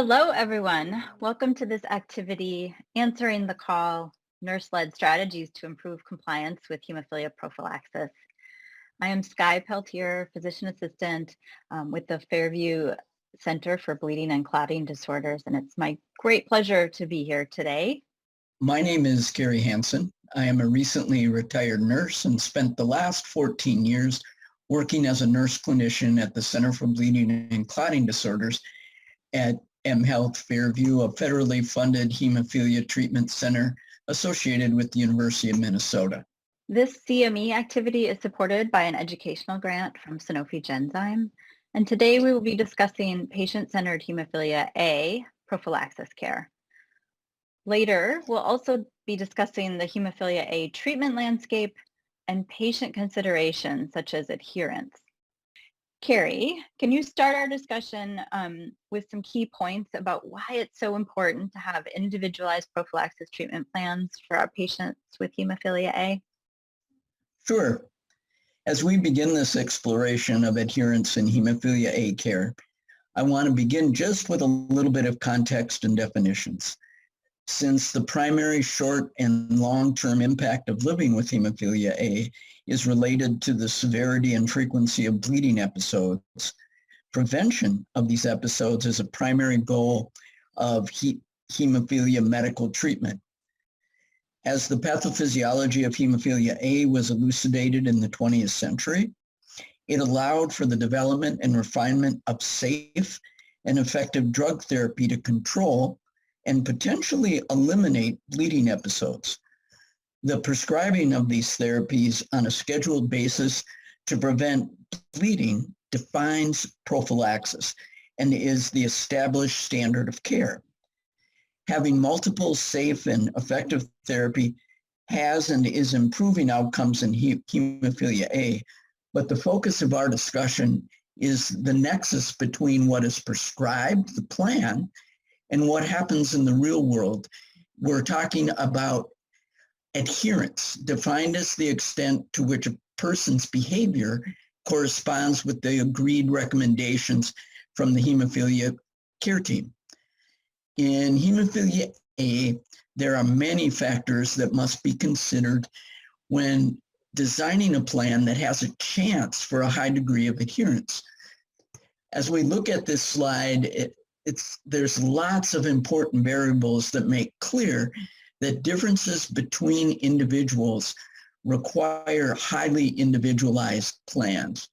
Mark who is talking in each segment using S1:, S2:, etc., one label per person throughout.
S1: Hello, everyone. Welcome to this activity, Answering the Call, Nurse-Led Strategies to Improve Compliance with Hemophilia Prophylaxis. I am Skye Peltier, Physician Assistant with the Fairview Center for Bleeding and Clotting Disorders, and it's my great pleasure to be here today.
S2: My name is Kerry Hansen. I am a recently retired nurse and spent the last 14 years working as a nurse clinician at the Center for Bleeding and Clotting Disorders at mHealth Fairview, a federally funded hemophilia treatment center associated with the University of Minnesota.
S1: This CME activity is supported by an educational grant from Sanofi Genzyme, and today we will be discussing patient-centered hemophilia A prophylaxis care. Later, we'll also be discussing the hemophilia A treatment landscape and patient considerations such as adherence. Kerry, can you start our discussion with some key points about why it's so important to have individualized prophylaxis treatment plans for our patients with hemophilia A?
S2: Sure. As we begin this exploration of adherence in hemophilia A care, I want to begin just with a little bit of context and definitions. Since the primary short and long-term impact of living with hemophilia A is related to the severity and frequency of bleeding episodes, prevention of these episodes is a primary goal of hemophilia medical treatment. As the pathophysiology of hemophilia A was elucidated in the 20th century, it allowed for the development and refinement of safe and effective drug therapy to control and potentially eliminate bleeding episodes. The prescribing of these therapies on a scheduled basis to prevent bleeding defines prophylaxis and is the established standard of care. Having multiple safe and effective therapy has and is improving outcomes in hemophilia A, but the focus of our discussion is the nexus between what is prescribed, the plan, and what happens in the real world. We're talking about adherence, defined as the extent to which a person's behavior corresponds with the agreed recommendations from the hemophilia care team. In hemophilia A, there are many factors that must be considered when designing a plan that has a chance for a high degree of adherence. As we look at this slide, there's lots of important variables that make clear that differences between individuals require highly individualized plans.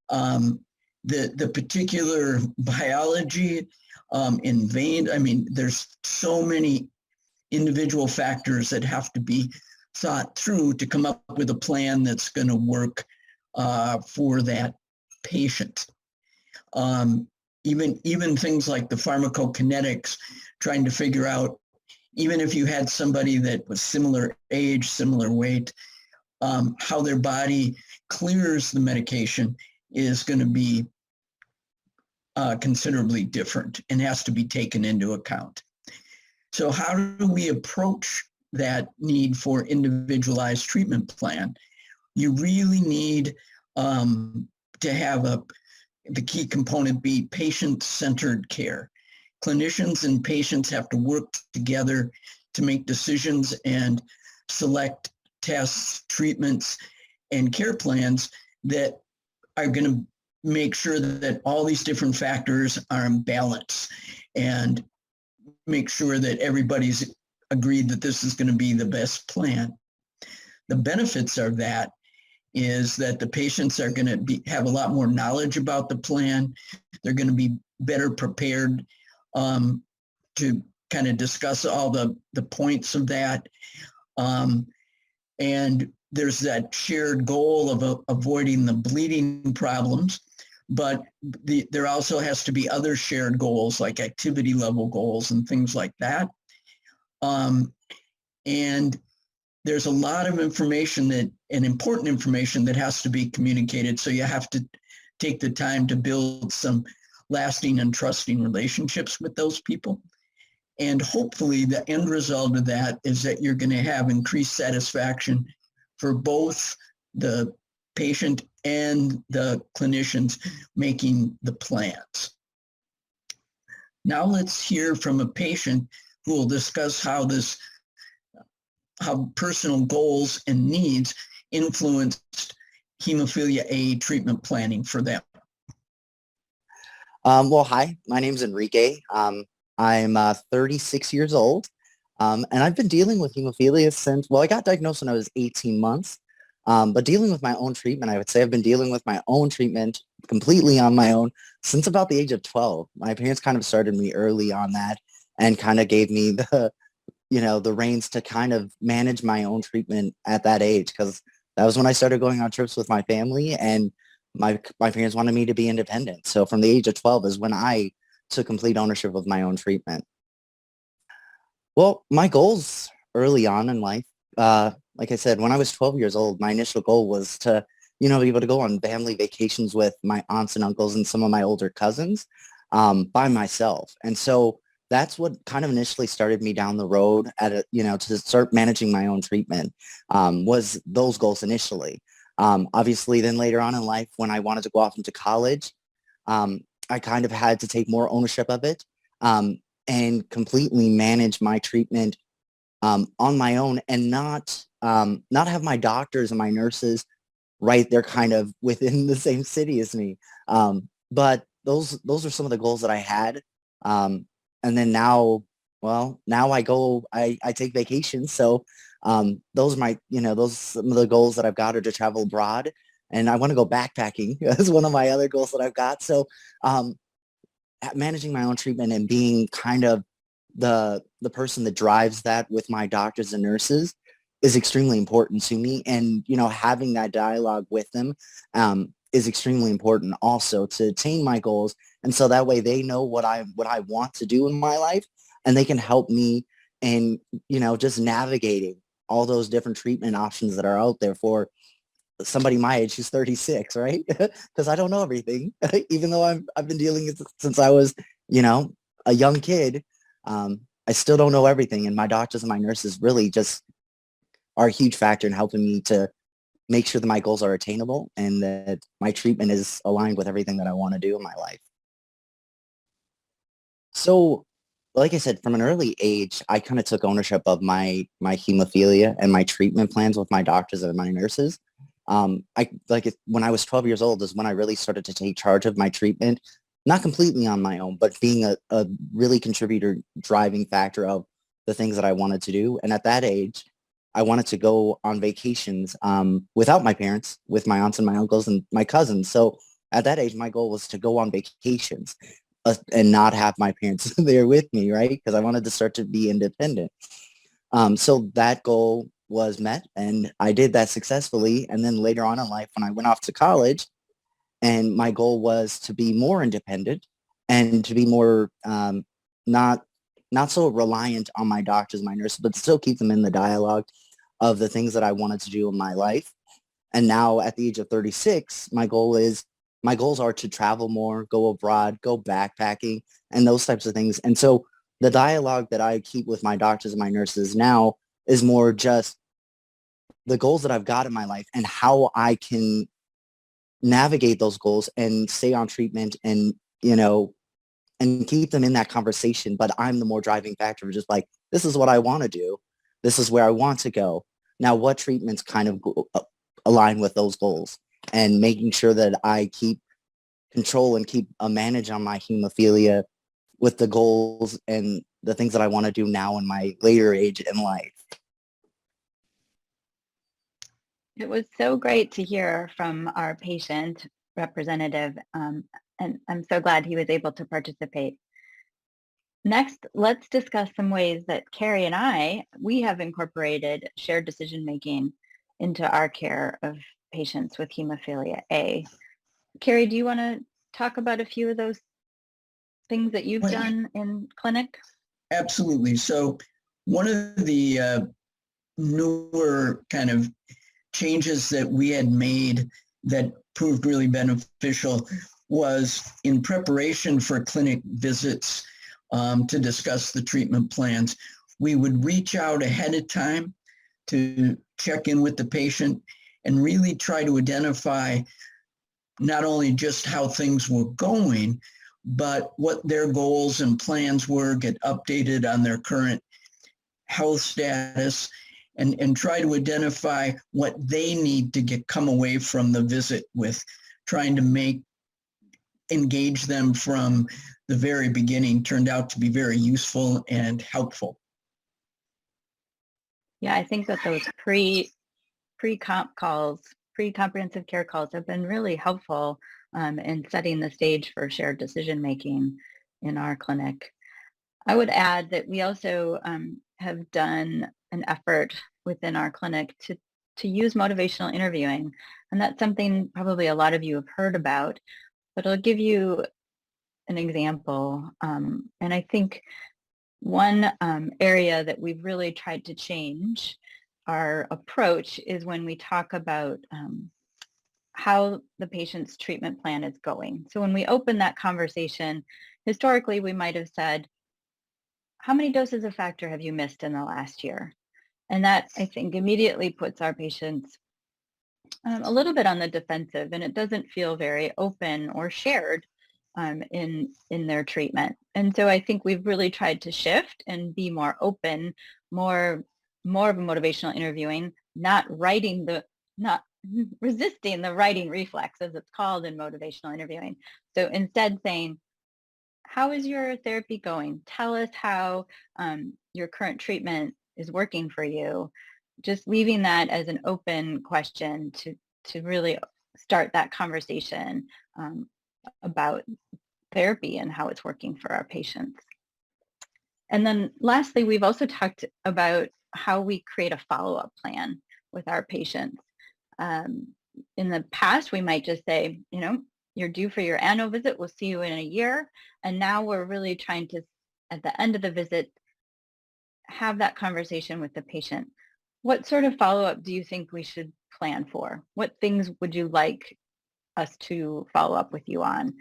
S2: The particular biology in vein, there's so many individual factors that have to be thought through to come up with a plan that's going to work for that patient. Even things like the pharmacokinetics, trying to figure out, even if you had somebody that was similar age, similar weight, how their body clears the medication is going to be considerably different and has to be taken into account. So how do we approach that need for individualized treatment plan? You really need to have the key component be patient-centered care. Clinicians and patients have to work together to make decisions and select tests, treatments, and care plans that are going to make sure that all these different factors are in balance and make sure that everybody's agreed that this is going to be the best plan. The benefits of that is that the patients are going to have a lot more knowledge about the plan. They're going to be better prepared to kind of discuss all the points of that. And there's that shared goal of avoiding the bleeding problems, but there also has to be other shared goals like activity level goals and things like that. And there's a lot of information and important information that has to be communicated. So you have to take the time to build some lasting and trusting relationships with those people. And hopefully the end result of that is that you're going to have increased satisfaction for both the patient and the clinicians making the plans. Now let's hear from a patient who will discuss how personal goals and needs influenced hemophilia A treatment planning for them.
S3: Well, hi, my name's Enrique. I'm 36 years old, and I've been dealing with hemophilia since, well, I got diagnosed when I was 18 months, but dealing with my own treatment, I would say I've been dealing with my own treatment completely on my own since about the age of 12. My parents kind of started me early on that and kind of gave me the reins to kind of manage my own treatment at that age, because that was when I started going on trips with my family, and my parents wanted me to be independent. So from the age of 12 is when I took complete ownership of my own treatment. Well, my goals early on in life, like I said, when I was 12 years old, my initial goal was to, be able to go on family vacations with my aunts and uncles and some of my older cousins by myself. And so that's what kind of initially started me down the road to start managing my own treatment, was those goals initially. Obviously, then later on in life, when I wanted to go off into college, I kind of had to take more ownership of it and completely manage my treatment on my own, and not have my doctors and my nurses right there kind of within the same city as me. But those are some of the goals that I had. And then now I take vacations. So those are those some of the goals that I've got are to travel abroad, and I want to go backpacking as one of my other goals that I've got. So managing my own treatment and being kind of the person that drives that with my doctors and nurses is extremely important to me. And, having that dialogue with them is extremely important also to attain my goals. And so that way they know what I want to do in my life, and they can help me in, just navigating all those different treatment options that are out there for somebody my age who's 36, right? Because I don't know everything, even though I've been dealing with it since I was, a young kid. I still don't know everything, and my doctors and my nurses really just are a huge factor in helping me to make sure that my goals are attainable and that my treatment is aligned with everything that I want to do in my life. So, like I said, from an early age, I kind of took ownership of my hemophilia and my treatment plans with my doctors and my nurses. When I was 12 years old is when I really started to take charge of my treatment, not completely on my own, but being a really contributor, driving factor of the things that I wanted to do. And at that age, I wanted to go on vacations without my parents, with my aunts and my uncles and my cousins. So at that age, my goal was to go on vacations and not have my parents there with me, right? Because I wanted to start to be independent. So that goal was met, and I did that successfully. And then later on in life, when I went off to college, and my goal was to be more independent and to be more not so reliant on my doctors, my nurses, but still keep them in the dialogue of the things that I wanted to do in my life. And now at the age of 36, my goals are to travel more, go abroad, go backpacking, and those types of things. And so the dialogue that I keep with my doctors and my nurses now is more just the goals that I've got in my life and how I can navigate those goals and stay on treatment and, and keep them in that conversation. But I'm the more driving factor of just like, this is what I want to do. This is where I want to go. Now, what treatments kind of align with those goals, and making sure that I keep control and keep a manage on my hemophilia with the goals and the things that I want to do now in my later age in life.
S1: It was so great to hear from our patient representative, and I'm so glad he was able to participate. Next, let's discuss some ways that Kerry and we have incorporated shared decision-making into our care of patients with hemophilia A. Kerry, do you want to talk about a few of those things that you've done in clinic?
S2: Absolutely. So one of the newer kind of changes that we had made that proved really beneficial was in preparation for clinic visits to discuss the treatment plans. We would reach out ahead of time to check in with the patient and really try to identify not only just how things were going, but what their goals and plans were, get updated on their current health status, and try to identify what they need to come away from the visit with, trying to engage them from the very beginning turned out to be very useful and helpful.
S1: Yeah, I think that those pre-comp calls, pre-comprehensive care calls have been really helpful in setting the stage for shared decision-making in our clinic. I would add that we also have done an effort within our clinic to use motivational interviewing. And that's something probably a lot of you have heard about, but I'll give you an example. And I think one area that we've really tried to change our approach is when we talk about how the patient's treatment plan is going. So when we open that conversation, historically, we might have said, how many doses of factor have you missed in the last year? And that, I think, immediately puts our patients a little bit on the defensive, and it doesn't feel very open or shared in their treatment. And so I think we've really tried to shift and be more open, more of a motivational interviewing, not resisting the writing reflex, as it's called in motivational interviewing. So instead saying, how is your therapy going? Tell us how your current treatment is working for you. Just leaving that as an open question to really start that conversation about therapy and how it's working for our patients. And then lastly, we've also talked about how we create a follow-up plan with our patients. In the past, we might just say, you're due for your annual visit. We'll see you in a year. And now we're really trying to, at the end of the visit, have that conversation with the patient. What sort of follow-up do you think we should plan for? What things would you like us to follow up with you on?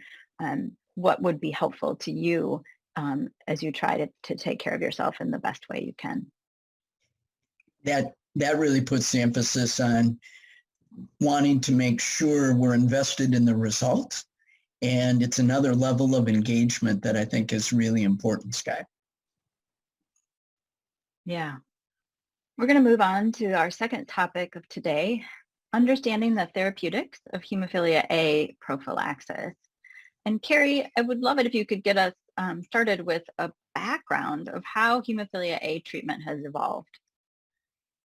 S1: What would be helpful to you as you try to take care of yourself in the best way you can?
S2: That really puts the emphasis on wanting to make sure we're invested in the results. And it's another level of engagement that I think is really important, Skye.
S1: Yeah. We're going to move on to our second topic of today, understanding the therapeutics of hemophilia A prophylaxis. And Kerry, I would love it if you could get us started with a background of how hemophilia A treatment has evolved.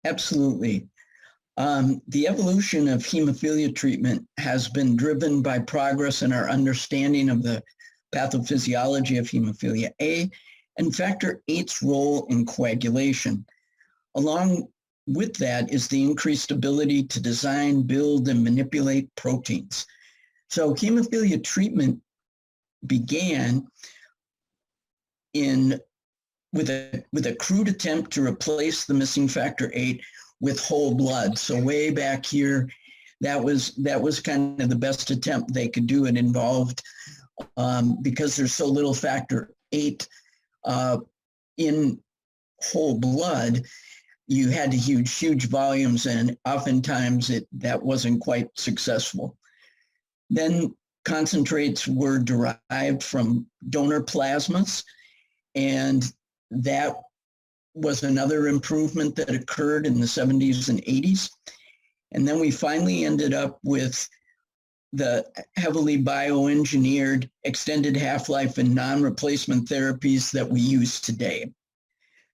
S2: Absolutely. The evolution of hemophilia treatment has been driven by progress in our understanding of the pathophysiology of hemophilia A and factor VIII's role in coagulation. Along with that is the increased ability to design, build, and manipulate proteins. So hemophilia treatment began with a crude attempt to replace the missing factor VIII with whole blood. So way back here, that was kind of the best attempt they could do. It involved, because there's so little factor VIII in whole blood, you had to use huge volumes, and oftentimes that wasn't quite successful. Then concentrates were derived from donor plasmas, and that was another improvement that occurred in the 70s and 80s. And then we finally ended up with the heavily bioengineered extended half-life and non-replacement therapies that we use today.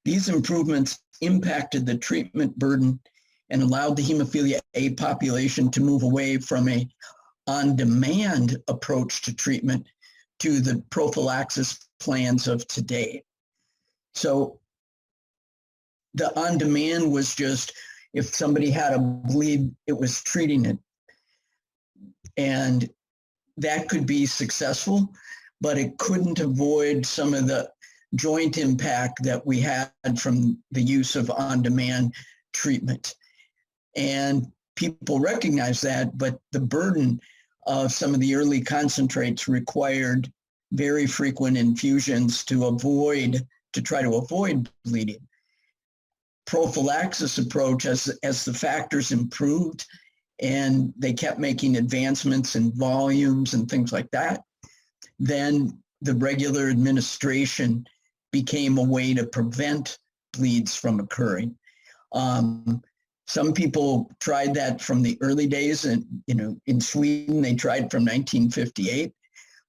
S2: These improvements impacted the treatment burden and allowed the hemophilia A population to move away from a on-demand approach to treatment to the prophylaxis plans of today. So the on-demand was just, if somebody had a bleed, it was treating it. And that could be successful, but it couldn't avoid some of the joint impact that we had from the use of on-demand treatment. And people recognize that, but the burden of some of the early concentrates required very frequent infusions to try to avoid bleeding. Prophylaxis approach, as the factors improved and they kept making advancements in volumes and things like that, then the regular administration became a way to prevent bleeds from occurring. Some people tried that from the early days, and in Sweden they tried from 1958,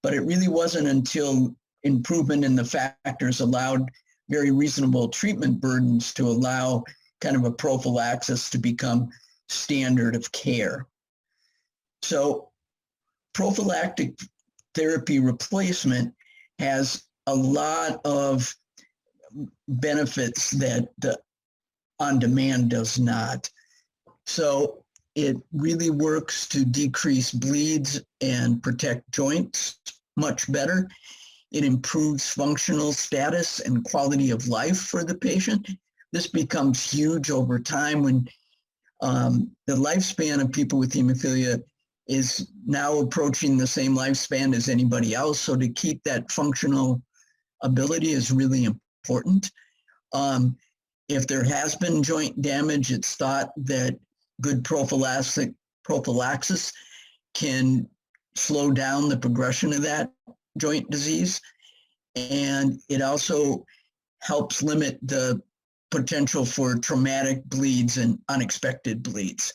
S2: but it really wasn't until improvement in the factors allowed very reasonable treatment burdens to allow kind of a prophylaxis to become standard of care. So prophylactic therapy replacement has a lot of benefits that the on-demand does not. So it really works to decrease bleeds and protect joints much better. It improves functional status and quality of life for the patient. This becomes huge over time when the lifespan of people with hemophilia is now approaching the same lifespan as anybody else. So to keep that functional ability is really important. If there has been joint damage, it's thought that good prophylaxis can slow down the progression of that joint disease. And it also helps limit the potential for traumatic bleeds and unexpected bleeds.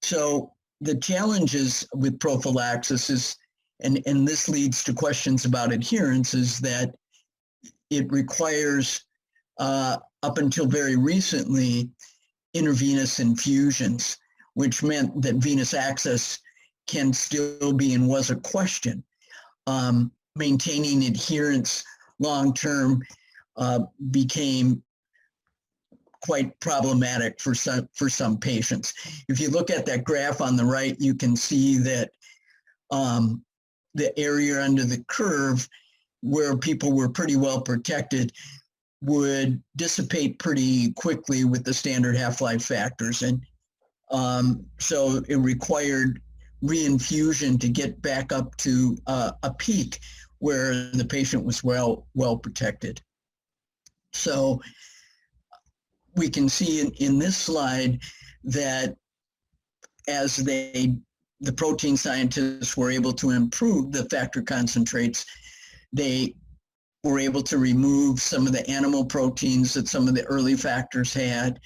S2: So the challenges with prophylaxis is, and this leads to questions about adherence, is that it requires, up until very recently, intravenous infusions, which meant that venous access can still be and was a question. Maintaining adherence long-term became quite problematic for some patients. If you look at that graph on the right, you can see that the area under the curve where people were pretty well protected would dissipate pretty quickly with the standard half-life factors. And so it required reinfusion to get back up to a peak where the patient was well protected. So we can see in this slide that as the protein scientists were able to improve the factor concentrates, they were able to remove some of the animal proteins that some of the early factors had.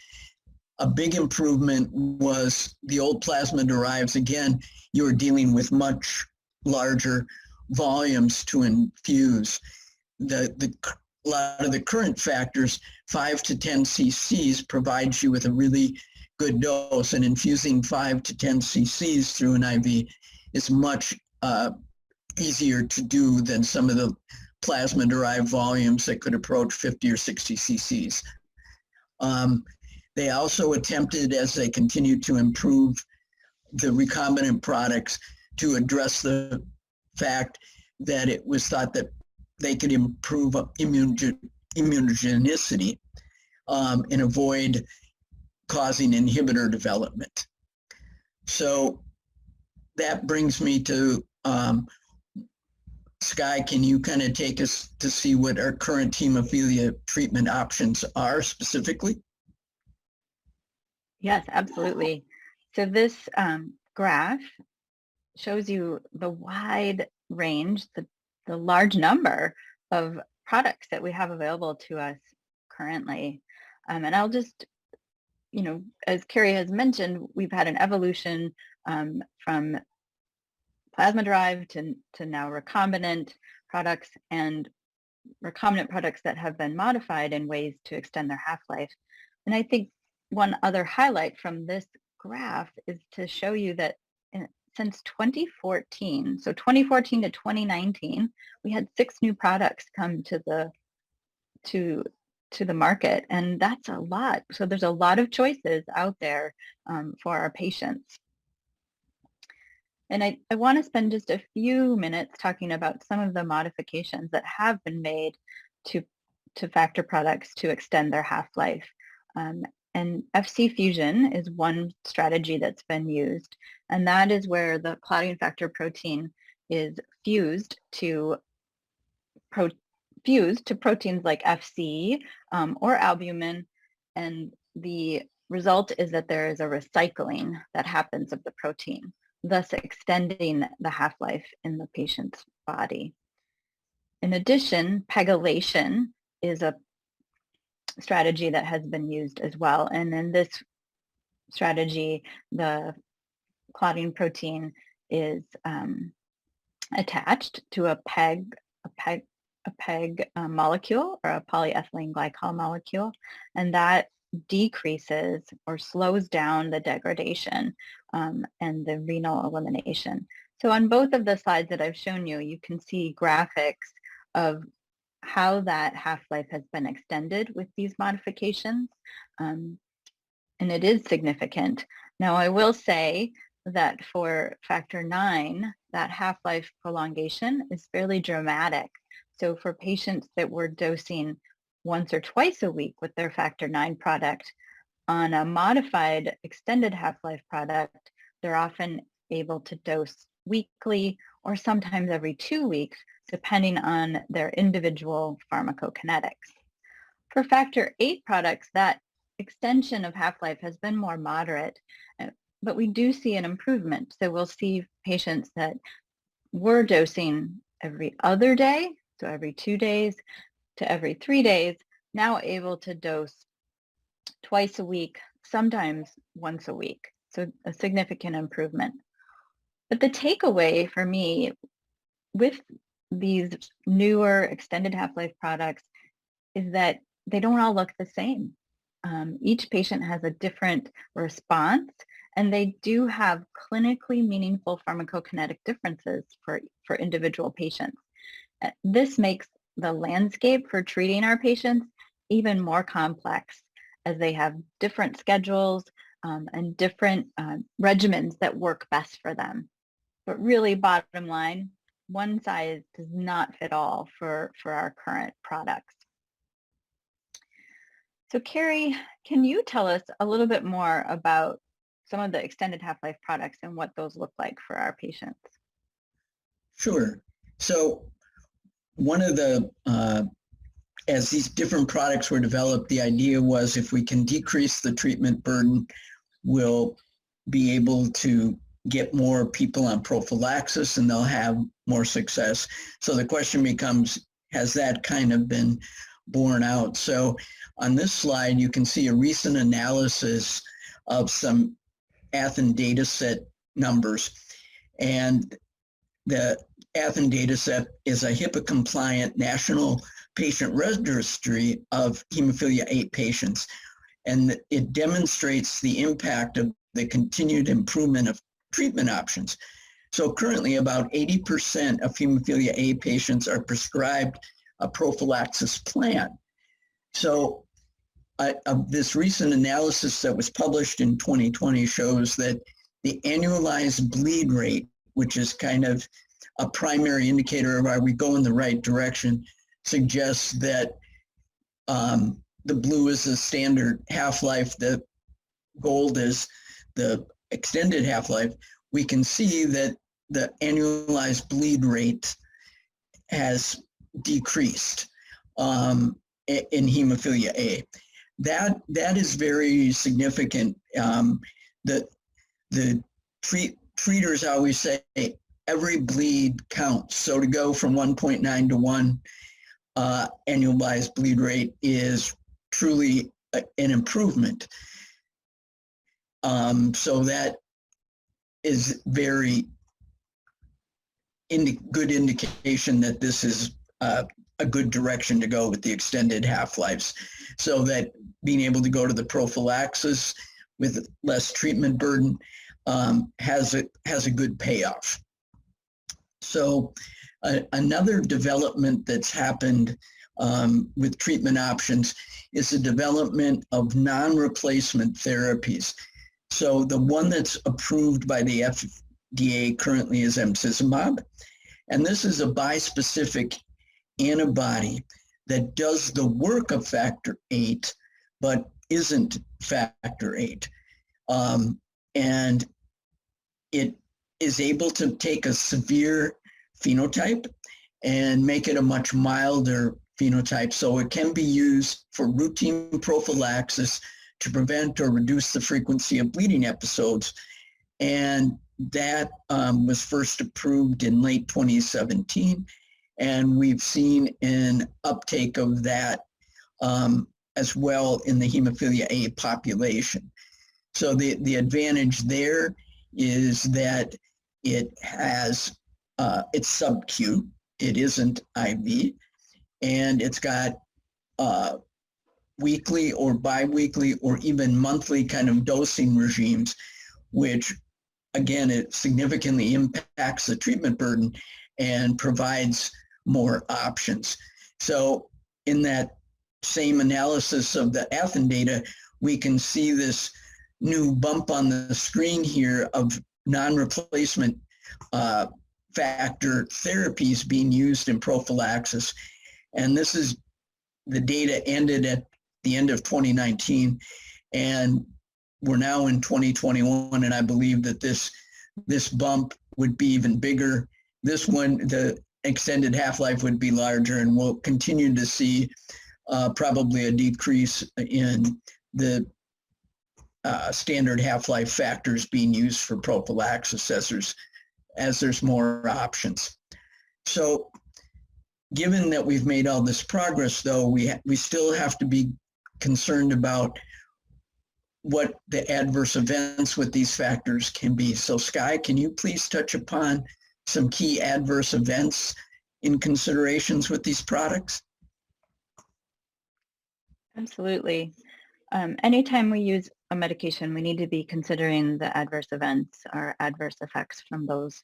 S2: A big improvement was the old plasma derives. Again, you were dealing with much larger volumes to infuse. A lot of the current factors, 5 to 10 cc's, provides you with a really good dose, and infusing 5 to 10 cc's through an IV is much easier to do than some of the plasma-derived volumes that could approach 50 or 60 cc's. They also attempted, as they continued to improve the recombinant products, to address the fact that it was thought that they could improve immunogenicity and avoid causing inhibitor development. So that brings me to Skye, can you kind of take us to see what our current hemophilia treatment options are specifically?
S1: Yes, absolutely. So this graph shows you the wide range, the large number of products that we have available to us currently. And I'll just, as Kerry has mentioned, we've had an evolution from plasma-derived to now recombinant products, and recombinant products that have been modified in ways to extend their half-life. And I think one other highlight from this graph is to show you that since 2014, so 2014 to 2019, we had 6 new products come to the market, and that's a lot. So there's a lot of choices out there for our patients. And I want to spend just a few minutes talking about some of the modifications that have been made to factor products to extend their half-life. And FC fusion is one strategy that's been used, and that is where the clotting factor protein is fused to proteins like FC or albumin, and the result is that there is a recycling that happens of the protein, thus extending the half-life in the patient's body. In addition, pegylation is a strategy that has been used as well. And in this strategy, the clotting protein is attached to a PEG molecule, or a polyethylene glycol molecule, and that decreases or slows down the degradation and the renal elimination. So on both of the slides that I've shown you, you can see graphics of how that half-life has been extended with these modifications, and it is significant. Now, I will say that for factor IX, that half-life prolongation is fairly dramatic. So for patients that were dosing once or twice a week with their factor IX product, on a modified extended half-life product, they're often able to dose weekly or sometimes every 2 weeks, depending on their individual pharmacokinetics. For factor VIII products, that extension of half-life has been more moderate, but we do see an improvement. So we'll see patients that were dosing every other day, so every 2 days to every 3 days, now able to dose twice a week, sometimes once a week. So a significant improvement. But the takeaway for me with these newer extended half-life products is that they don't all look the same. Each patient has a different response, and they do have clinically meaningful pharmacokinetic differences for individual patients. This makes the landscape for treating our patients even more complex, as they have different schedules and different regimens that work best for them. But really, bottom line, one size does not fit all for our current products. So Kerry, can you tell us a little bit more about some of the extended half-life products and what those look like for our patients?
S2: Sure. So one of the, as these different products were developed, the idea was if we can decrease the treatment burden, we'll be able to get more people on prophylaxis and they'll have more success. So the question becomes, has that kind of been borne out? So on this slide, you can see a recent analysis of some Athens data set numbers. And the Athens data set is a HIPAA-compliant national patient registry of hemophilia A patients. And it demonstrates the impact of the continued improvement of treatment options. So currently about 80% of hemophilia A patients are prescribed a prophylaxis plan. So this recent analysis that was published in 2020 shows that the annualized bleed rate, which is kind of a primary indicator of are we go in the right direction, suggests that the blue is the standard half-life, the gold is the extended half-life. We can see that the annualized bleed rate has decreased in hemophilia A. That is very significant. The treaters always say every bleed counts. So to go from 1.9 to 1 annualized bleed rate is truly an improvement. So that is very good indication that this is a good direction to go with the extended half-lives, so that being able to go to the prophylaxis with less treatment burden has a good payoff. So another development that's happened with treatment options is the development of non-replacement therapies. So the one that's approved by the FDA currently is Emicizumab, and this is a bispecific antibody that does the work of factor VIII, but isn't factor VIII. And it is able to take a severe phenotype and make it a much milder phenotype. So it can be used for routine prophylaxis to prevent or reduce the frequency of bleeding episodes. And that was first approved in late 2017. and we've seen an uptake of that as well in the hemophilia A population. So the advantage there is that it has, it's sub-Q, it isn't IV, and it's got weekly or biweekly or even monthly kind of dosing regimes, which again, it significantly impacts the treatment burden and provides more options. So in that same analysis of the Athen data, we can see this new bump on the screen here of non-replacement factor therapies being used in prophylaxis. And this is the data ended at the end of 2019, and we're now in 2021, and I believe that this bump would be even bigger. This one, the extended half-life would be larger, and we'll continue to see probably a decrease in the standard half-life factors being used for prophylaxis as there's more options. So given that we've made all this progress, though, we still have to be concerned about what the adverse events with these factors can be. So Skye, can you please touch upon some key adverse events in considerations with these products?
S1: Absolutely. Anytime we use a medication, we need to be considering the adverse events or adverse effects from those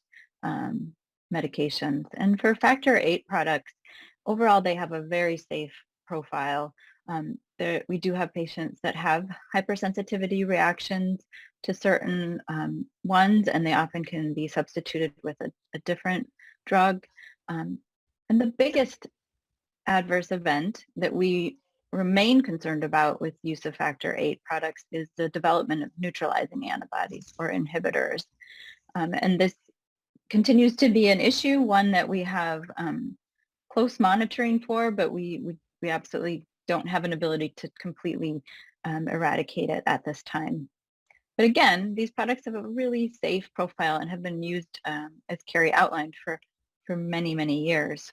S1: medications. And for factor VIII products, overall, they have a very safe profile. We do have patients that have hypersensitivity reactions to certain ones, and they often can be substituted with a different drug. And the biggest adverse event that we remain concerned about with use of factor VIII products is the development of neutralizing antibodies or inhibitors. And this continues to be an issue, one that we have close monitoring for, but we absolutely don't have an ability to completely eradicate it at this time. But again, these products have a really safe profile and have been used, as Kerry outlined, for many, many years.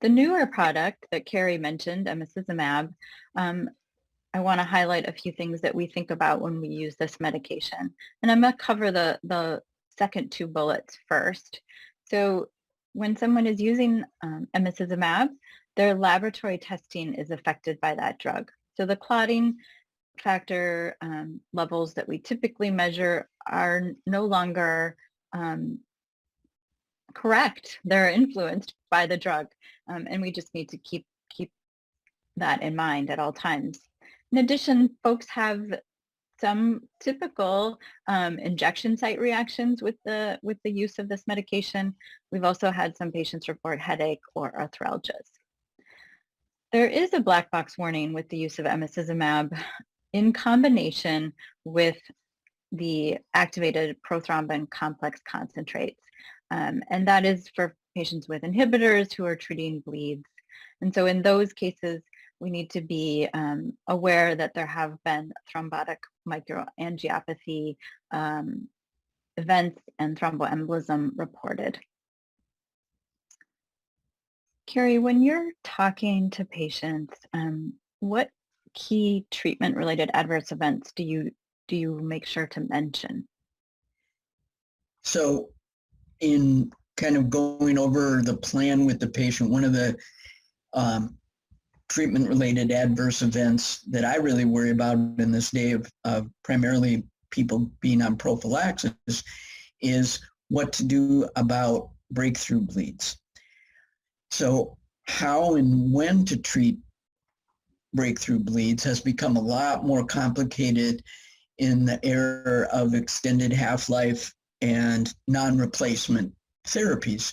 S1: The newer product that Kerry mentioned, Emicizumab, I want to highlight a few things that we think about when we use this medication. And I'm going to cover the second two bullets first. So when someone is using Emicizumab, their laboratory testing is affected by that drug. So the clotting factor levels that we typically measure are no longer correct. They're influenced by the drug, and we just need to keep that in mind at all times. In addition, folks have some typical injection site reactions with the use of this medication. We've also had some patients report headache or arthralgias. There is a black box warning with the use of Emicizumab in combination with the activated prothrombin complex concentrates. And that is for patients with inhibitors who are treating bleeds. And so in those cases, we need to be aware that there have been thrombotic microangiopathy events and thromboembolism reported. Kerry, when you're talking to patients, what key treatment-related adverse events do you make sure to mention?
S2: So in kind of going over the plan with the patient, one of the treatment-related adverse events that I really worry about in this day of primarily people being on prophylaxis is what to do about breakthrough bleeds. So how and when to treat breakthrough bleeds has become a lot more complicated in the era of extended half-life and non-replacement therapies.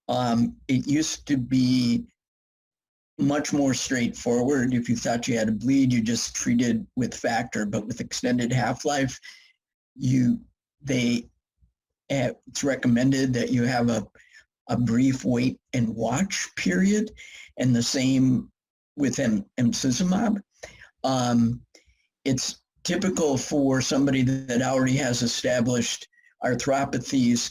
S2: It used to be much more straightforward. If you thought you had a bleed, you just treated with factor, but with extended half-life, it's recommended that you have a brief wait and watch period, and the same with Emicizumab. It's typical for somebody that already has established arthropathies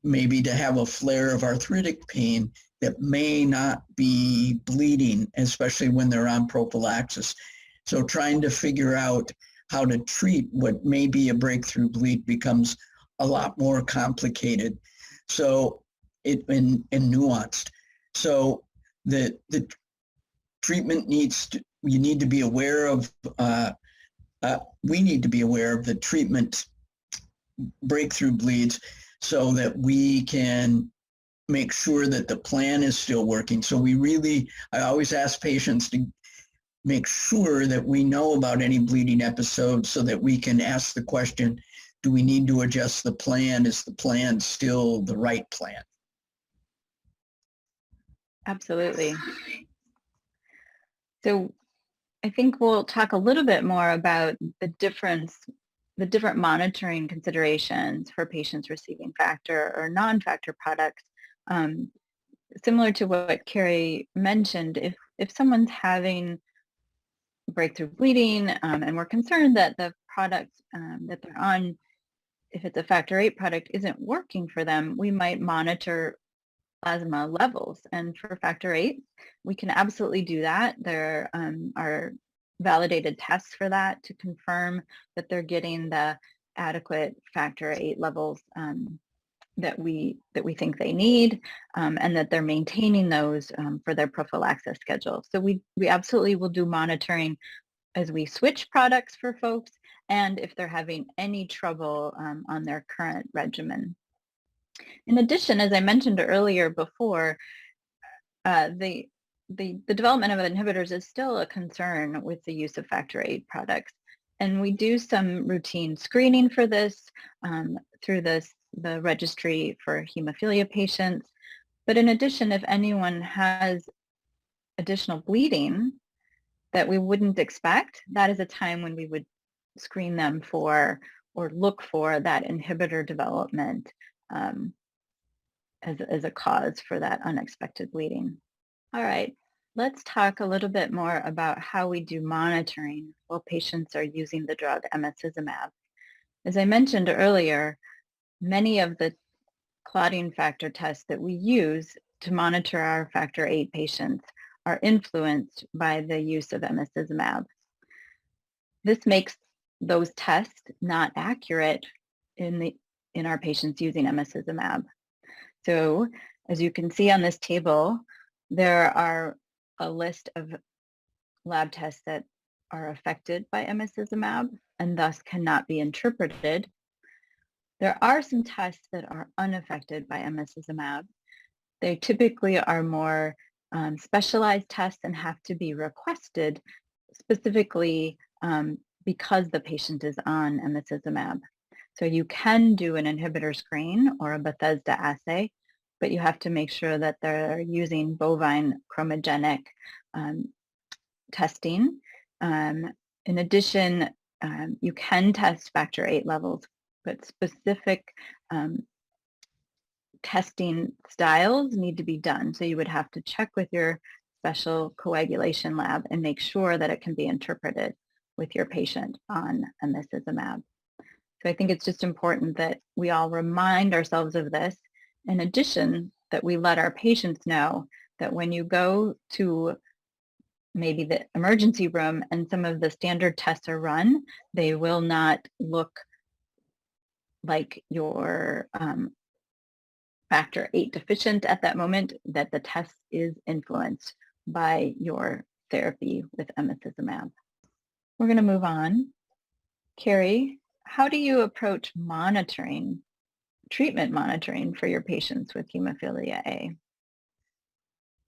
S2: maybe to have a flare of arthritic pain that may not be bleeding, especially when they're on prophylaxis. So trying to figure out how to treat what may be a breakthrough bleed becomes a lot more complicated. So and nuanced. So the treatment you need to be aware of, we need to be aware of the treatment breakthrough bleeds so that we can make sure that the plan is still working. So I always ask patients to make sure that we know about any bleeding episodes so that we can ask the question, do we need to adjust the plan? Is the plan still the right plan?
S1: Absolutely. So I think we'll talk a little bit more about the different monitoring considerations for patients receiving factor or non-factor products. Similar to what Kerry mentioned, if someone's having breakthrough bleeding and we're concerned that the product that they're on, if it's a factor VIII product, isn't working for them, we might monitor plasma levels. And for factor VIII, we can absolutely do that. There are validated tests for that to confirm that they're getting the adequate factor VIII levels that we think they need, and that they're maintaining those for their prophylaxis schedule. So we absolutely will do monitoring as we switch products for folks, and if they're having any trouble on their current regimen. In addition, as I mentioned earlier before, the development of inhibitors is still a concern with the use of factor VIII products. And we do some routine screening for this through the registry for hemophilia patients. But in addition, if anyone has additional bleeding that we wouldn't expect, that is a time when we would screen them for or look for that inhibitor development as a cause for that unexpected bleeding. All right, let's talk a little bit more about how we do monitoring while patients are using the drug Emicizumab. As I mentioned earlier, many of the clotting factor tests that we use to monitor our factor VIII patients are influenced by the use of Emicizumab. This makes those tests not accurate in our patients using Emicizumab. So as you can see on this table, there are a list of lab tests that are affected by Emicizumab and thus cannot be interpreted. There are some tests that are unaffected by Emicizumab. They typically are more specialized tests and have to be requested specifically because the patient is on Emicizumab. So you can do an inhibitor screen or a Bethesda assay, but you have to make sure that they're using bovine chromogenic testing. In addition, you can test factor VIII levels, but specific testing styles need to be done. So you would have to check with your special coagulation lab and make sure that it can be interpreted with your patient on Emicizumab. So I think it's just important that we all remind ourselves of this. In addition, that we let our patients know that when you go to maybe the emergency room and some of the standard tests are run, they will not look like you're factor VIII deficient at that moment, that the test is influenced by your therapy with Emicizumab. We're going to move on. Kerry, how do you approach treatment monitoring for your patients with hemophilia A?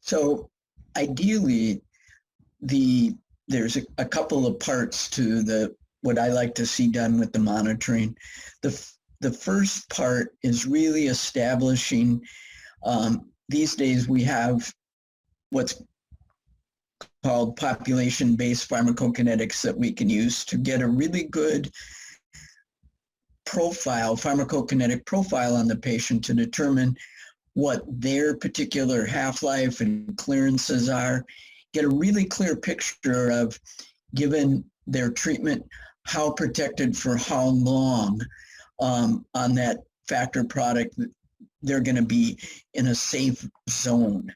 S2: So ideally, there's a couple of parts to what I like to see done with the monitoring. The first part is really establishing, these days we have what's called population-based pharmacokinetics that we can use to get a really good pharmacokinetic profile on the patient to determine what their particular half-life and clearances are, get a really clear picture of, given their treatment, how protected for how long on that factor product they're going to be in a safe zone.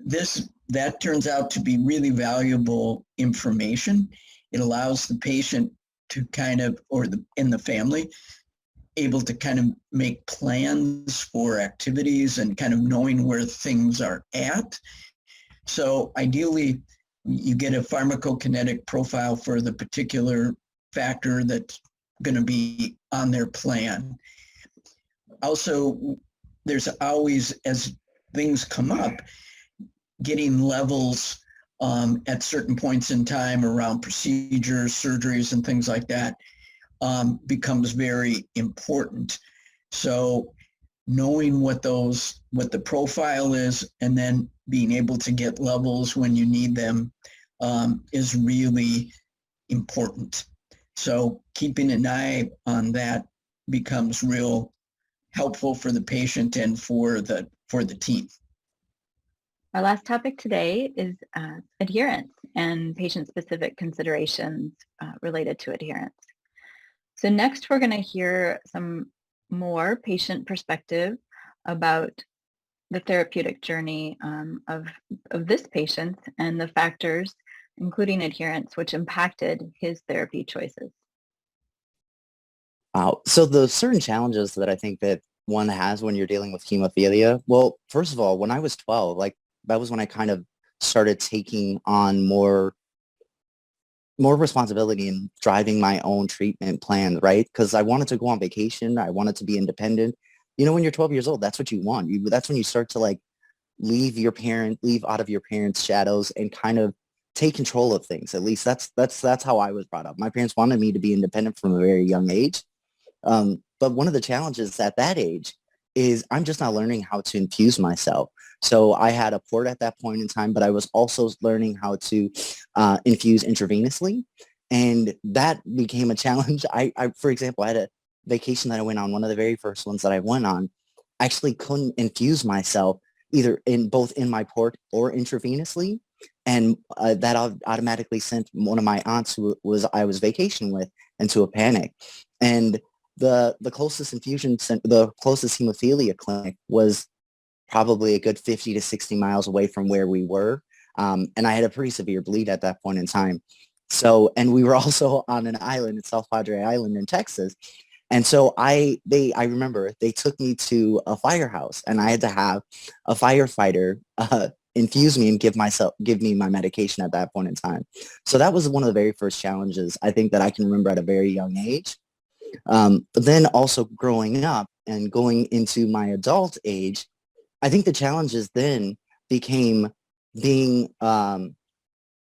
S2: That turns out to be really valuable information. It allows the patient to and the family able to kind of make plans for activities and kind of knowing where things are at. So ideally, you get a pharmacokinetic profile for the particular factor that's going to be on their plan. Also, there's always, as things come up, getting levels at certain points in time around procedures, surgeries, and things like that becomes very important. So knowing what the profile is and then being able to get levels when you need them is really important. So keeping an eye on that becomes real helpful for the patient and for the team.
S1: Our last topic today is adherence and patient-specific considerations related to adherence. So next, we're going to hear some more patient perspective about the therapeutic journey of this patient and the factors, including adherence, which impacted his therapy choices.
S3: So the certain challenges that I think that one has when you're dealing with hemophilia, well, first of all, when I was 12, like that was when I kind of started taking on more responsibility in driving my own treatment plan, right? Because I wanted to go on vacation. I wanted to be independent. You know, when you're 12 years old, that's what you want. That's when you start to like leave out of your parents' shadows and kind of take control of things. At least that's how I was brought up. My parents wanted me to be independent from a very young age. But one of the challenges at that age is I'm just not learning how to infuse myself. So I had a port at that point in time, but I was also learning how to infuse intravenously. And that became a challenge. I, for example, I had a vacation that I went on, one of the very first ones that I went on. I actually couldn't infuse myself either both in my port or intravenously. And that automatically sent one of my aunts I was vacationing with into a panic. And the closest the closest hemophilia clinic was probably a good 50 to 60 miles away from where we were. And I had a pretty severe bleed at that point in time. So, and we were also on an island, it's South Padre Island in Texas. And so I remember they took me to a firehouse and I had to have a firefighter infuse me and give me my medication at that point in time. So that was one of the very first challenges I think that I can remember at a very young age. But then also growing up and going into my adult age, I think the challenges then became being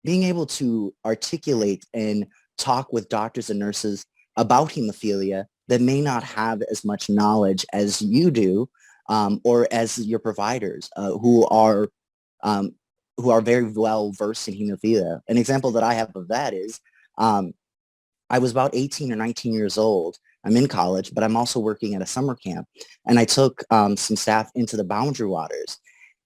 S3: able to articulate and talk with doctors and nurses about hemophilia that may not have as much knowledge as you do, or as your providers who are very well versed in hemophilia. An example that I have of that is I was about 18 or 19 years old. I'm in college, but I'm also working at a summer camp. And I took some staff into the Boundary Waters.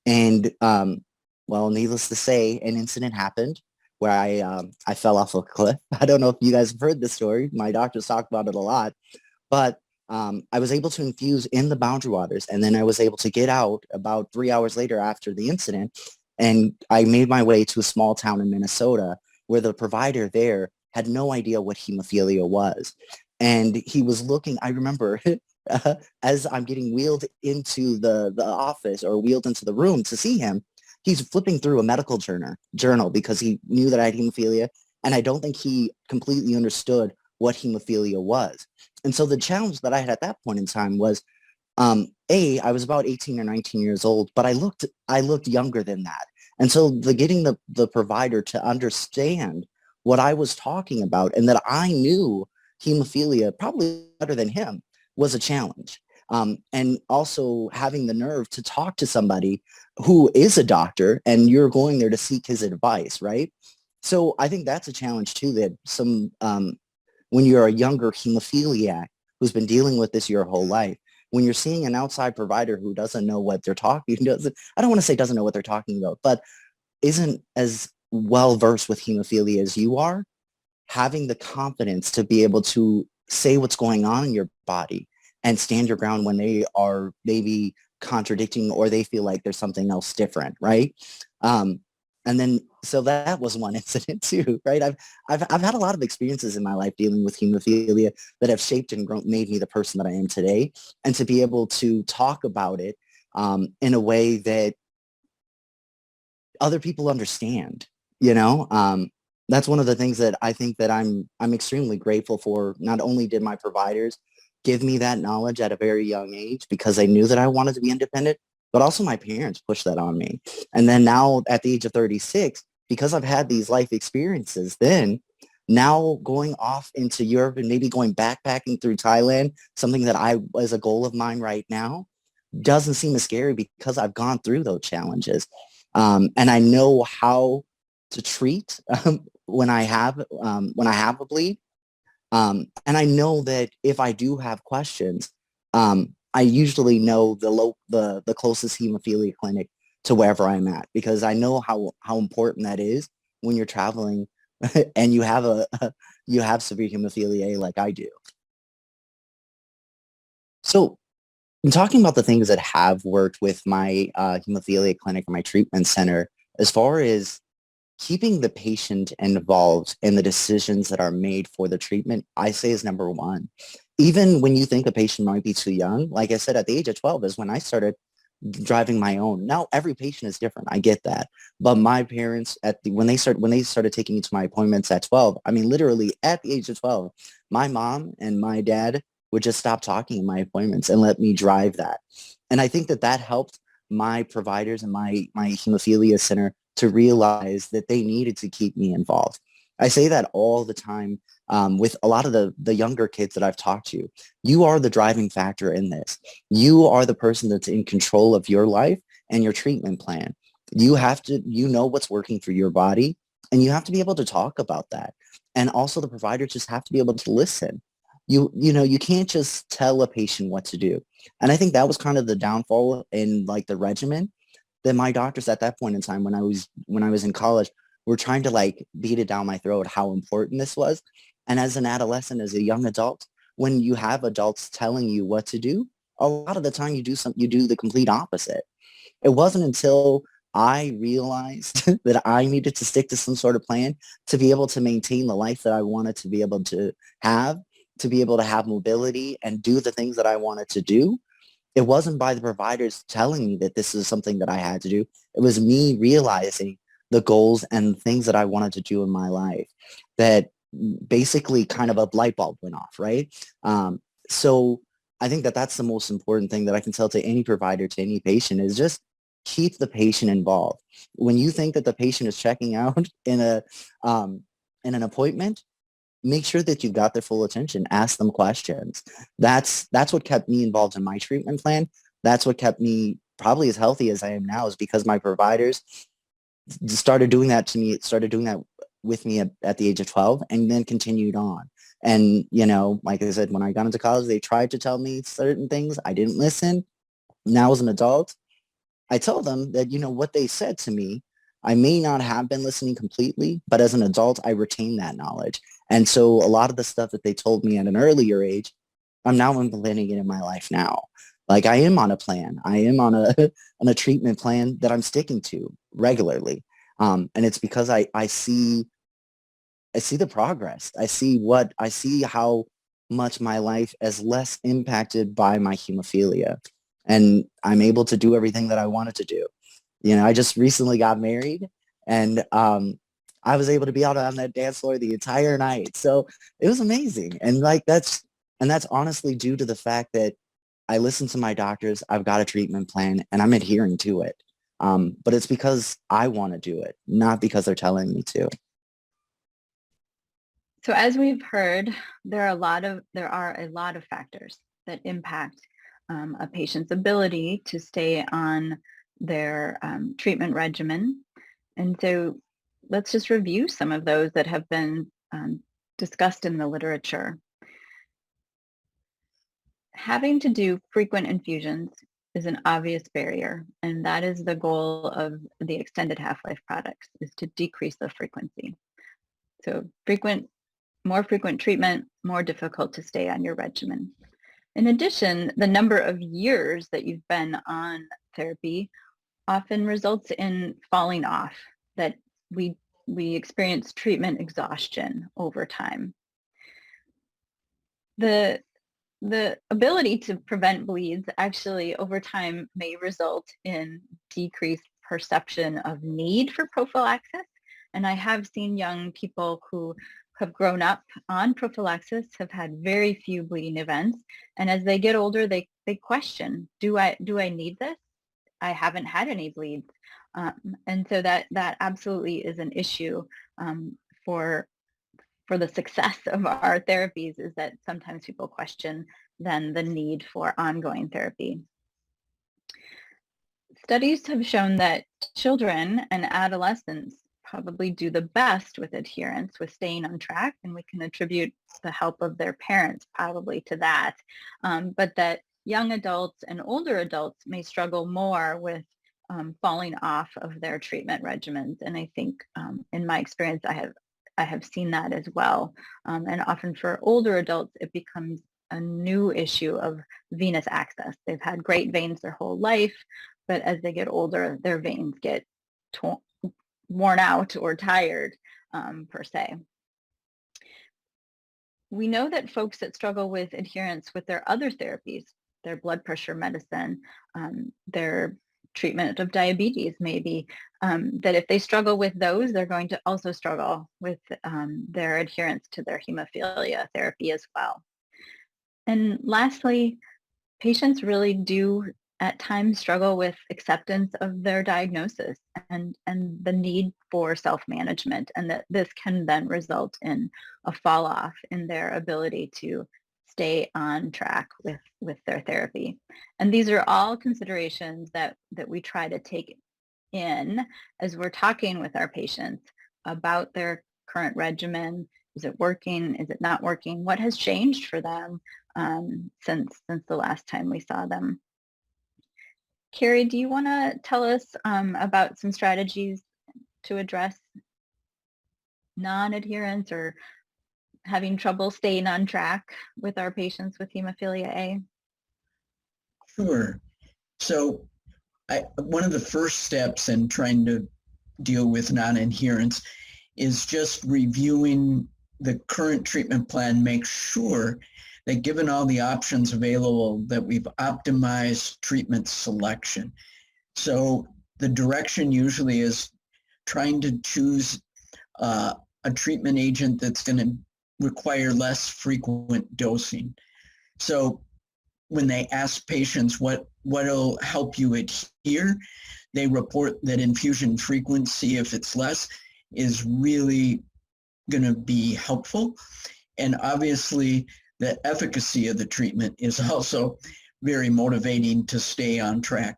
S3: And, well, needless to say, an incident happened where I fell off a cliff. I don't know if you guys have heard this story. My doctors talk about it a lot. But I was able to infuse in the Boundary Waters. And then I was able to get out about 3 hours later after the incident. And I made my way to a small town in Minnesota where the provider there had no idea what hemophilia was. And he was looking, I remember, as I'm getting wheeled into the office or wheeled into the room to see him, he's flipping through a medical journal because he knew that I had hemophilia. And I don't think he completely understood what hemophilia was. And so the challenge that I had at that point in time was, I was about 18 or 19 years old, but I looked younger than that. And so getting the provider to understand what I was talking about and that I knew hemophilia probably better than him was a challenge. And also having the nerve to talk to somebody who is a doctor and you're going there to seek his advice, right? So I think that's a challenge too, that when you're a younger hemophiliac who's been dealing with this your whole life, when you're seeing an outside provider who doesn't know what they're talking, I don't want to say doesn't know what they're talking about, but isn't as well versed with hemophilia as you are, having the confidence to be able to say what's going on in your body and stand your ground when they are maybe contradicting or they feel like there's something else different, right? And then, so that was one incident too, right? I've had a lot of experiences in my life dealing with hemophilia that have shaped and made me the person that I am today. And to be able to talk about it in a way that other people understand, you know, that's one of the things that I think that I'm extremely grateful for. Not only did my providers give me that knowledge at a very young age because they knew that I wanted to be independent, but also my parents pushed that on me. And then now at the age of 36, because I've had these life experiences, then now going off into Europe and maybe going backpacking through Thailand, something that I was a goal of mine right now, doesn't seem as scary because I've gone through those challenges. And I know how to treat when I have a bleed. And I know that if I do have questions, I usually know the closest hemophilia clinic to wherever I'm at, because I know how important that is when you're traveling and you have you have severe hemophilia A like I do. So in talking about the things that have worked with my hemophilia clinic or my treatment center, as far as keeping the patient involved in the decisions that are made for the treatment, I say is number one. Even when you think a patient might be too young, like I said, at the age of 12 is when I started driving my own. Now every patient is different. I get that. But my parents when they started taking me to my appointments at 12, I mean, literally at the age of 12, my mom and my dad would just stop talking in my appointments and let me drive that. And I think that that helped my providers and my hemophilia center to realize that they needed to keep me involved. I say that all the time with a lot of the younger kids that I've talked to. You are the driving factor in this. You are the person that's in control of your life and your treatment plan. You have to, you know what's working for your body, and you have to be able to talk about that. And also the providers just have to be able to listen. You know, you can't just tell a patient what to do. And I think that was kind of the downfall in like the regimen, that my doctors at that point in time when I was in college were trying to like beat it down my throat how important this was. And as an adolescent, as a young adult, when you have adults telling you what to do, a lot of the time you do the complete opposite. It wasn't until I realized that I needed to stick to some sort of plan to be able to maintain the life that I wanted to be able to be able to have mobility and do the things that I wanted to do. It wasn't by the providers telling me that this is something that I had to do. It was me realizing the goals and things that I wanted to do in my life that basically kind of a light bulb went off, right? So I think that that's the most important thing that I can tell to any provider, to any patient, is just keep the patient involved. When you think that the patient is checking out in an appointment, make sure that you've got their full attention. Ask them questions. That's what kept me involved in my treatment plan. That's what kept me probably as healthy as I am now, is because my providers started doing that to me, started doing that with me at the age of 12, and then continued on. And, you know, like I said, when I got into college, they tried to tell me certain things. I didn't listen. Now as an adult, I tell them that, you know, what they said to me, I may not have been listening completely, but as an adult, I retain that knowledge. And so a lot of the stuff that they told me at an earlier age, I'm now implementing it in my life now. Like I am on a plan. I am on a on a treatment plan that I'm sticking to regularly. And it's because I see the progress. I see how much my life is less impacted by my hemophilia. And I'm able to do everything that I wanted to do. You know, I just recently got married, and I was able to be out on that dance floor the entire night. So it was amazing. And like that's honestly due to the fact that I listen to my doctors, I've got a treatment plan, and I'm adhering to it. But it's because I want to do it, not because they're telling me to.
S1: So as we've heard, there are a lot of factors that impact a patient's ability to stay on their treatment regimen. And so let's just review some of those that have been discussed in the literature. Having to do frequent infusions is an obvious barrier, and that is the goal of the extended half-life products, is to decrease the frequency. So more frequent treatment, more difficult to stay on your regimen. In addition, the number of years that you've been on therapy often results in falling off, that we experience treatment exhaustion over time. The ability to prevent bleeds actually over time may result in decreased perception of need for prophylaxis. And I have seen young people who have grown up on prophylaxis, have had very few bleeding events. And as they get older, they question, do I need this? I haven't had any bleeds. And so that absolutely is an issue for the success of our therapies, is that sometimes people question then the need for ongoing therapy. Studies have shown that children and adolescents probably do the best with adherence, with staying on track, and we can attribute the help of their parents probably to that. But that young adults and older adults may struggle more with falling off of their treatment regimens. And I think in my experience, I have seen that as well. And often for older adults, it becomes a new issue of venous access. They've had great veins their whole life, but as they get older, their veins get worn out or tired, per se. We know that folks that struggle with adherence with their other therapies, their blood pressure medicine, their treatment of diabetes maybe, that if they struggle with those, they're going to also struggle with their adherence to their hemophilia therapy as well. And lastly, patients really do at times struggle with acceptance of their diagnosis and the need for self-management, and that this can then result in a fall off in their ability to stay on track with their therapy. And these are all considerations that we try to take in as we're talking with our patients about their current regimen. Is it working? Is it not working? What has changed for them since the last time we saw them? Kerry, do you want to tell us about some strategies to address non-adherence or having trouble staying on track with our patients with hemophilia A?
S2: Sure. So one of the first steps in trying to deal with non-adherence is just reviewing the current treatment plan, make sure that given all the options available, that we've optimized treatment selection. So the direction usually is trying to choose a treatment agent that's going to require less frequent dosing. So when they ask patients what'll help you adhere, they report that infusion frequency, if it's less, is really going to be helpful. And obviously, the efficacy of the treatment is also very motivating to stay on track.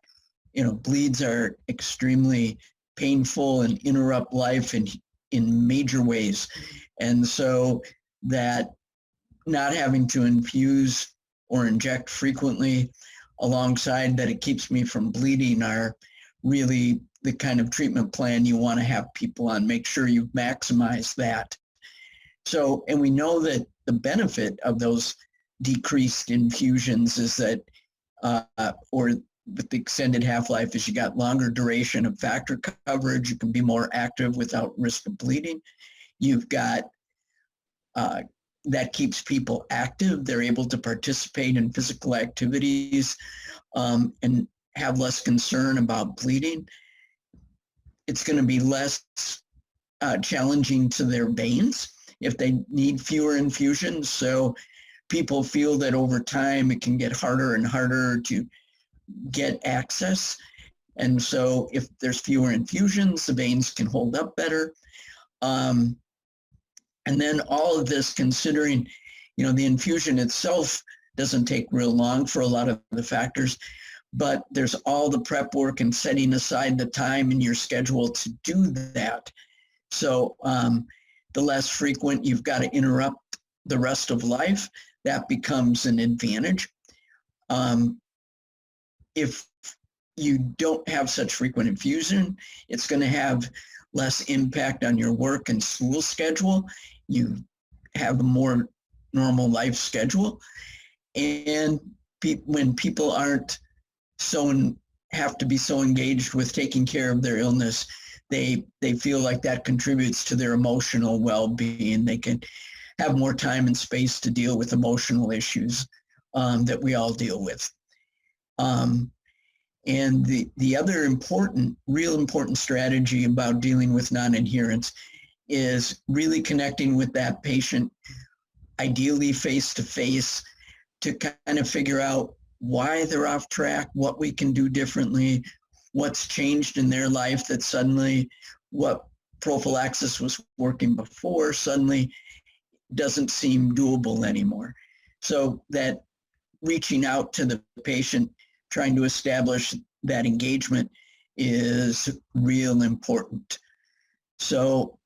S2: You know, bleeds are extremely painful and interrupt life in major ways. And so that not having to infuse or inject frequently alongside that it keeps me from bleeding are really the kind of treatment plan you want to have people on. Make sure you maximize that. So, and we know that the benefit of those decreased infusions is that, or with the extended half-life, is you got longer duration of factor coverage. You can be more active without risk of bleeding. You've got, that keeps people active. They're able to participate in physical activities and have less concern about bleeding. It's going to be less challenging to their veins if they need fewer infusions. So people feel that over time it can get harder and harder to get access. And so if there's fewer infusions, the veins can hold up better. And then all of this considering, you know, the infusion itself doesn't take real long for a lot of the factors, but there's all the prep work and setting aside the time in your schedule to do that. So the less frequent you've got to interrupt the rest of life, that becomes an advantage. If you don't have such frequent infusion, it's going to have less impact on your work and school schedule. You have a more normal life schedule. And when people aren't have to be so engaged with taking care of their illness, they feel like that contributes to their emotional well-being. They can have more time and space to deal with emotional issues that we all deal with. And the other real important strategy about dealing with non-adherence is really connecting with that patient, ideally face-to-face, to kind of figure out why they're off track, what we can do differently, what's changed in their life that suddenly what prophylaxis was working before suddenly doesn't seem doable anymore. So that reaching out to the patient, trying to establish that engagement is real important. So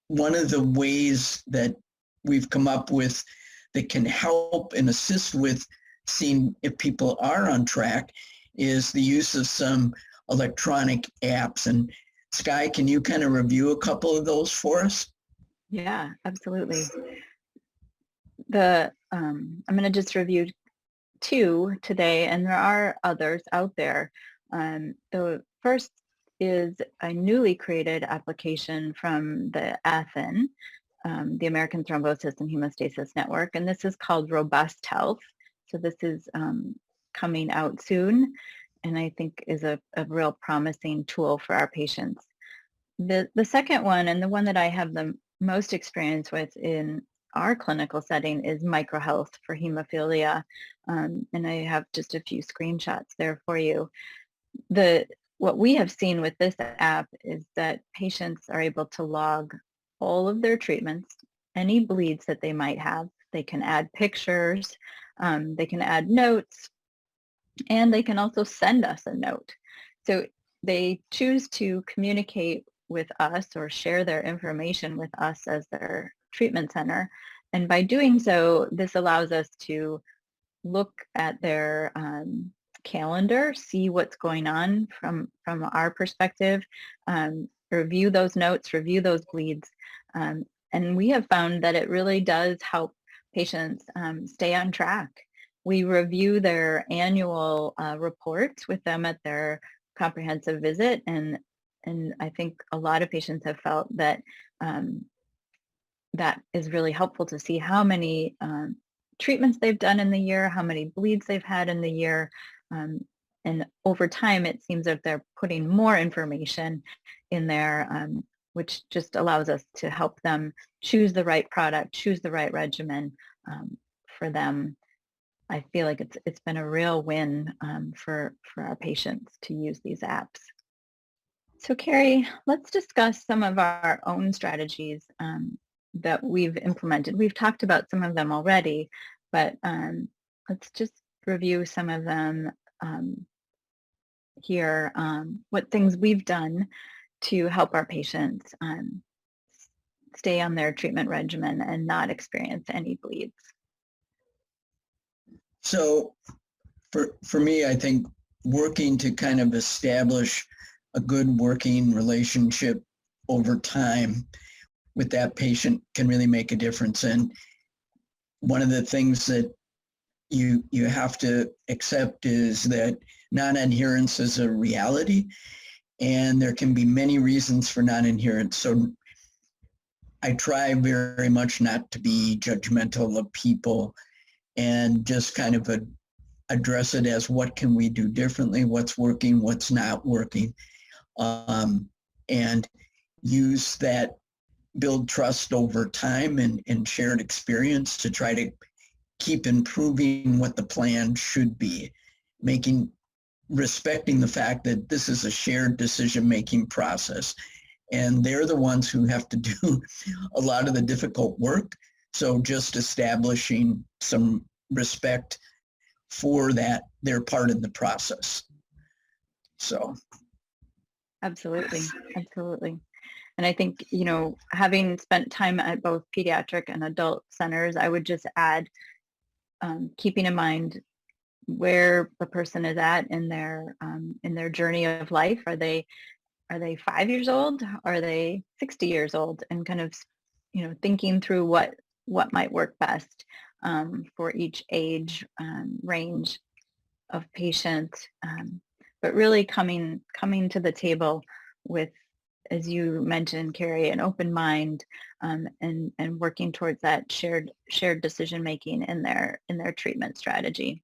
S2: one of the ways that we've come up with that can help and assist with seeing if people are on track is the use of some electronic apps. And Skye, can you kind of review a couple of those for us?
S1: Yeah, absolutely. I'm going to just review 2 today, and there are others out there. The first is a newly created application from the ATHN, the American Thrombosis and Hemostasis Network, and this is called Robust Health. So this is coming out soon, and I think is a real promising tool for our patients. The second one, and the one that I have the most experience with in our clinical setting, is microhealth for hemophilia, and I have just a few screenshots there for you. What we have seen with this app is that patients are able to log all of their treatments, any bleeds that they might have. They can add pictures, they can add notes, and they can also send us a note. So they choose to communicate with us or share their information with us as their treatment center. And by doing so, this allows us to look at their calendar, see what's going on from our perspective, review those notes, review those bleeds. And we have found that it really does help patients stay on track. We review their annual reports with them at their comprehensive visit, and I think a lot of patients have felt that that is really helpful to see how many treatments they've done in the year, how many bleeds they've had in the year. And over time, it seems that they're putting more information in there, which just allows us to help them choose the right product, choose the right regimen for them. I feel like it's been a real win for our patients to use these apps. So Kerry, let's discuss some of our own strategies that we've implemented. We've talked about some of them already, but let's just review some of them here, what things we've done to help our patients stay on their treatment regimen and not experience any bleeds.
S2: So for me, I think working to kind of establish a good working relationship over time with that patient can really make a difference. And one of the things that you have to accept is that non-adherence is a reality, and there can be many reasons for non-adherence. So I try very much not to be judgmental of people and just kind of address it as what can we do differently, what's working, what's not working, and use that, build trust over time and shared experience to try to keep improving what the plan should be, respecting the fact that this is a shared decision-making process. And they're the ones who have to do a lot of the difficult work. So just establishing some respect for that, they're part of the process. So.
S1: Absolutely. And I think, having spent time at both pediatric and adult centers, I would just add, keeping in mind where the person is at in their journey of life. Are they 5 years old? Are they 60 years old? And kind of, thinking through what might work best. for each age range of patient, but really coming to the table with, as you mentioned, Kerry, an open mind, and working towards that shared decision making in their treatment strategy.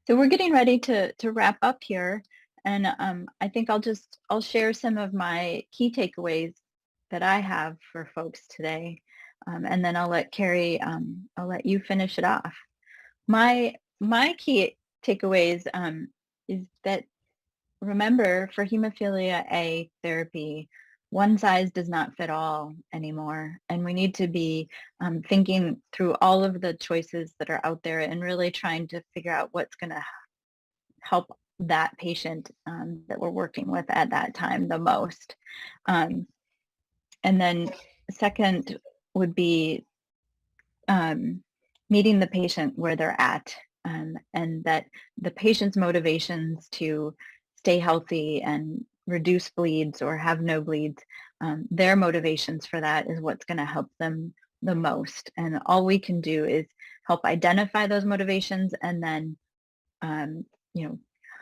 S1: So we're getting ready to wrap up here, and I think I'll share some of my key takeaways that I have for folks today, and then I'll let Kerry, I'll let you finish it off. My key takeaways is that, remember, for hemophilia A therapy, one size does not fit all anymore, and we need to be thinking through all of the choices that are out there and really trying to figure out what's going to help that patient that we're working with at that time the most. And then second would be meeting the patient where they're at, and that the patient's motivations to stay healthy and reduce bleeds or have no bleeds, their motivations for that is what's going to help them the most. And all we can do is help identify those motivations and then,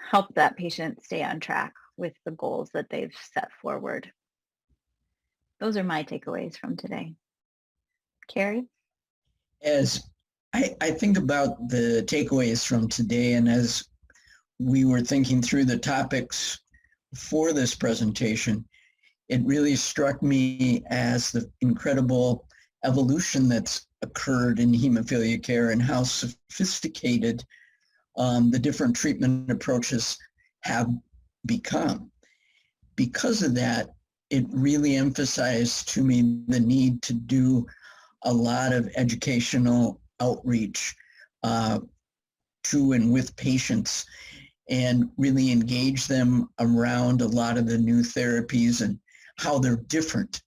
S1: help that patient stay on track with the goals that they've set forward. Those are my takeaways from today. Kerry?
S2: As I think about the takeaways from today, and as we were thinking through the topics for this presentation, it really struck me as the incredible evolution that's occurred in hemophilia care and how sophisticated the different treatment approaches have become. Because of that, it really emphasized to me the need to do a lot of educational outreach to and with patients, and really engage them around a lot of the new therapies and how they're different,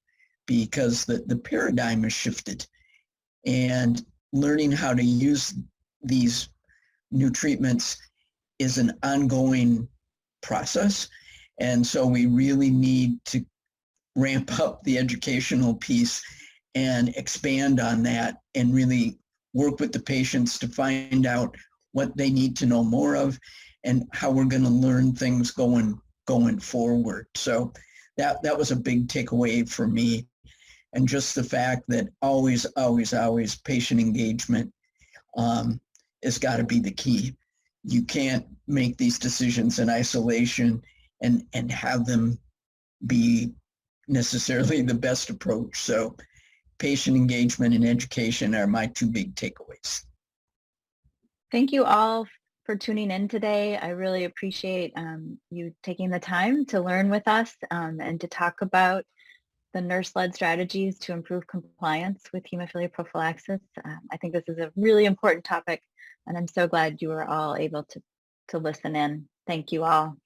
S2: because the paradigm has shifted, and learning how to use these new treatments is an ongoing process. And so we really need to ramp up the educational piece and expand on that and really work with the patients to find out what they need to know more of and how we're going to learn things going forward. So that was a big takeaway for me. And just the fact that always patient engagement has got to be the key. You can't make these decisions in isolation and have them be necessarily the best approach. So patient engagement and education are my two big takeaways.
S1: Thank you all for tuning in today. I really appreciate you taking the time to learn with us and to talk about the nurse-led strategies to improve compliance with hemophilia prophylaxis. I think this is a really important topic, and I'm so glad you were all able to listen in. Thank you all.